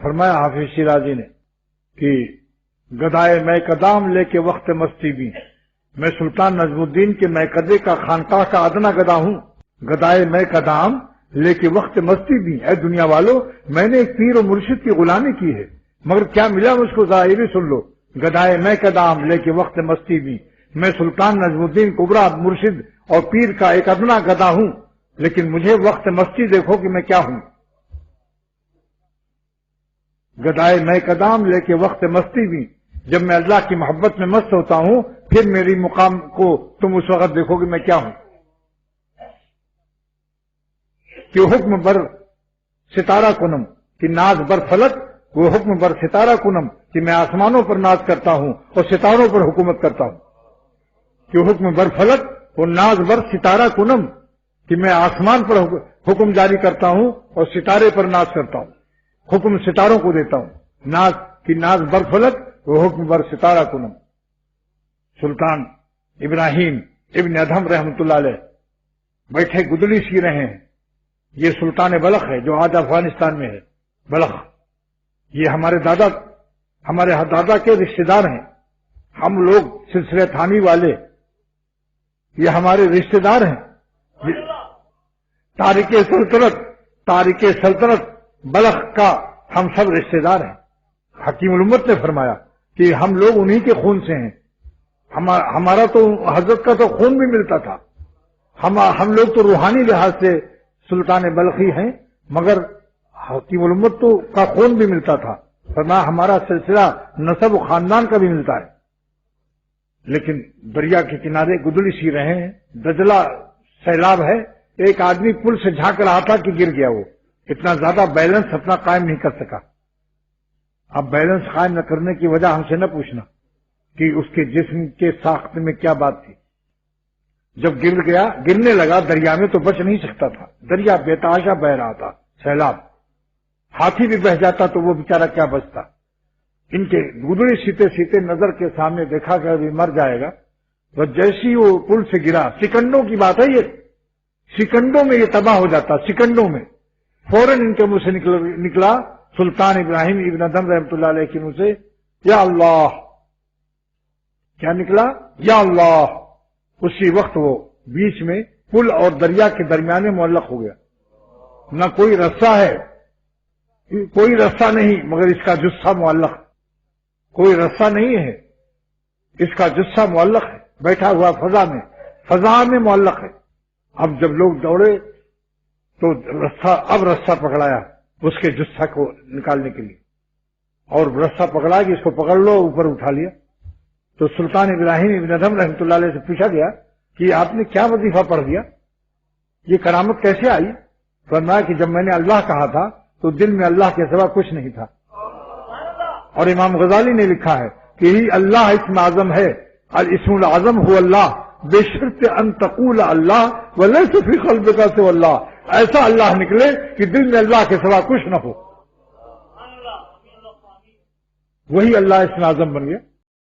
فرمایا حافظ شیرازی نے کہ گدائے میں قدام لے کے وقت مستی بھی، میں سلطان نجم الدین کے میں قدے کا خانقاہ کا ادنا گدا ہوں، گدائے میں قدام لے کے وقت مستی بھی۔ اے دنیا والو، میں نے ایک پیر و مرشد کی غلامی کی ہے، مگر کیا ملا مجھ کو ذرا یہ بھی سن لو۔ گدائے میں قدام لے کے وقت مستی بھی، میں سلطان نجم الدین کبریٰ مرشد اور پیر کا ایک ادنا گدا ہوں، لیکن مجھے وقت مستی دیکھو کہ میں کیا ہوں۔ گدائے میں قدام لے کے وقت مستی بھی، جب میں اللہ کی محبت میں مست ہوتا ہوں پھر میری مقام کو تم اس وقت دیکھو کہ میں کیا ہوں۔ کہ حکم بر ستارہ کنم کہ ناز بر فلک، وہ حکم بر ستارہ کنم کہ میں آسمانوں پر ناز کرتا ہوں اور ستاروں پر حکومت کرتا ہوں۔ کہ حکم بر فلک وہ ناز بر ستارہ کنم کہ میں آسمان پر حکم جاری کرتا ہوں اور ستارے پر ناز کرتا ہوں، حکم ستاروں کو دیتا ہوں۔ ناز کی ناز بر فلک وہ حکم بر ستارہ کنم۔ سلطان ابراہیم ابن ادہم رحمۃ اللہ علیہ بیٹھے گدلی سی رہے ہیں۔ یہ سلطان بلخ ہے جو آج افغانستان میں ہے، بلخ۔ یہ ہمارے دادا کے رشتہ دار ہیں، ہم لوگ سلسلہ تھانی والے، یہ ہمارے رشتہ دار ہیں۔ تارک سلطنت بلخ کا ہم سب رشتہ دار ہیں۔ حکیم الامت نے فرمایا کہ ہم لوگ انہی کے خون سے ہیں، ہمارا تو حضرت کا تو خون بھی ملتا تھا، ہم لوگ تو روحانی لحاظ سے سلطان بلخی ہیں، مگر حکیم الامت تو کا خون بھی ملتا تھا، فرمایا ہمارا سلسلہ نسب و خاندان کا بھی ملتا ہے۔ لیکن دریا کے کنارے گدلی سی رہے ہیں، دجلہ سیلاب ہے، ایک آدمی پل سے جھانک رہا تھا کہ گر گیا، وہ اتنا زیادہ بیلنس اپنا قائم نہیں کر سکا۔ اب بیلنس قائم نہ کرنے کی وجہ ہم سے نہ پوچھنا کہ اس کے جسم کے ساخت میں کیا بات تھی۔ جب گرنے لگا دریا میں تو بچ نہیں سکتا تھا، دریا بے تحاشا بہ رہا تھا، سیلاب، ہاتھی بھی بہ جاتا تو وہ بیچارہ کیا بچتا۔ ان کے گدڑی سیتے نظر کے سامنے دیکھا کہ ابھی مر جائے گا، تو جیسی وہ پل سے گرا، سیکنڈوں کی بات ہے، یہ سیکنڈوں میں یہ تباہ ہو جاتا، سیکنڈوں میں۔ فوراً ان کے منہ سے نکلا سلطان ابراہیم ابن ادہم رحمۃ اللہ علیہ کے منہ سے، یا اللہ۔ کیا نکلا؟ یا اللہ۔ اسی وقت وہ بیچ میں پل اور دریا کے درمیان میں معلق ہو گیا، نہ کوئی رسہ ہے، کوئی رسہ نہیں، مگر اس کا جثہ معلق، کوئی رسہ نہیں ہے، اس کا جثہ معلق ہے، بیٹھا ہوا فضا میں معلق ہے۔ اب جب لوگ دوڑے تو رسہ پکڑایا اس کے جثہ کو نکالنے کے لیے، اور رسہ پکڑا کہ اس کو پکڑ لو، اوپر اٹھا لیا۔ تو سلطان ابراہیم ابن ادہم رحمۃ اللہ علیہ سے پوچھا گیا کہ آپ نے کیا وظیفہ پڑھ دیا، یہ کرامت کیسے آئی؟ فرمایا کہ جب میں نے اللہ کہا تھا تو دل میں اللہ کے سوا کچھ نہیں تھا۔ اور امام غزالی نے لکھا ہے کہ ہی اللہ اسم اعظم ہے، الاسم العظم هو اللہ، بے شرط ان تقول اللہ ولیس فی قلبک سوى اللہ، ایسا اللہ نکلے کہ دل میں اللہ کے سوا کچھ نہ ہو، وہی اللہ اسم اعظم بن گیا۔